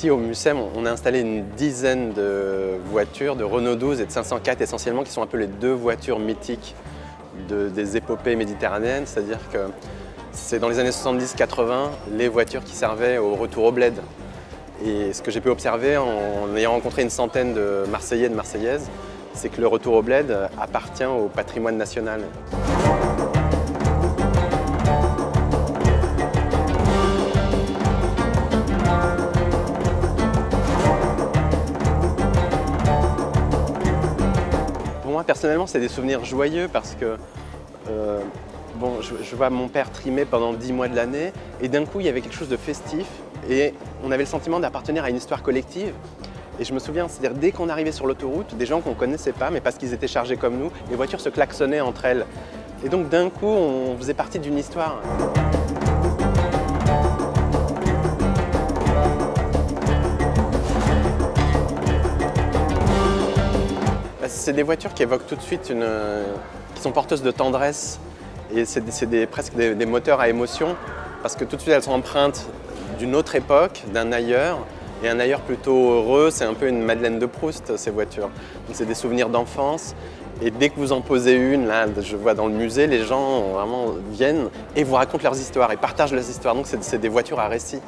Ici au Mucem, on a installé une dizaine de voitures de Renault 12 et de 504 essentiellement, qui sont un peu les deux voitures mythiques des épopées méditerranéennes, c'est-à-dire que c'est dans les années 70-80 les voitures qui servaient au retour au bled. Et ce que j'ai pu observer en ayant rencontré une centaine de Marseillais et de Marseillaises, c'est que le retour au bled appartient au patrimoine national. Pour moi, personnellement, c'est des souvenirs joyeux parce que bon, je vois mon père trimer pendant 10 mois de l'année et d'un coup, il y avait quelque chose de festif et on avait le sentiment d'appartenir à une histoire collective. Et je me souviens, c'est-à-dire dès qu'on arrivait sur l'autoroute, des gens qu'on ne connaissait pas, mais parce qu'ils étaient chargés comme nous, les voitures se klaxonnaient entre elles. Et donc d'un coup, on faisait partie d'une histoire. C'est des voitures qui évoquent tout de suite qui sont porteuses de tendresse. Et c'est presque des moteurs à émotion, parce que tout de suite elles sont empreintes d'une autre époque, d'un ailleurs, et un ailleurs plutôt heureux. C'est un peu une Madeleine de Proust, ces voitures. Donc c'est des souvenirs d'enfance. Et dès que vous en posez une, là, je vois dans le musée, les gens vraiment viennent et vous racontent leurs histoires et partagent leurs histoires. Donc c'est des voitures à récit.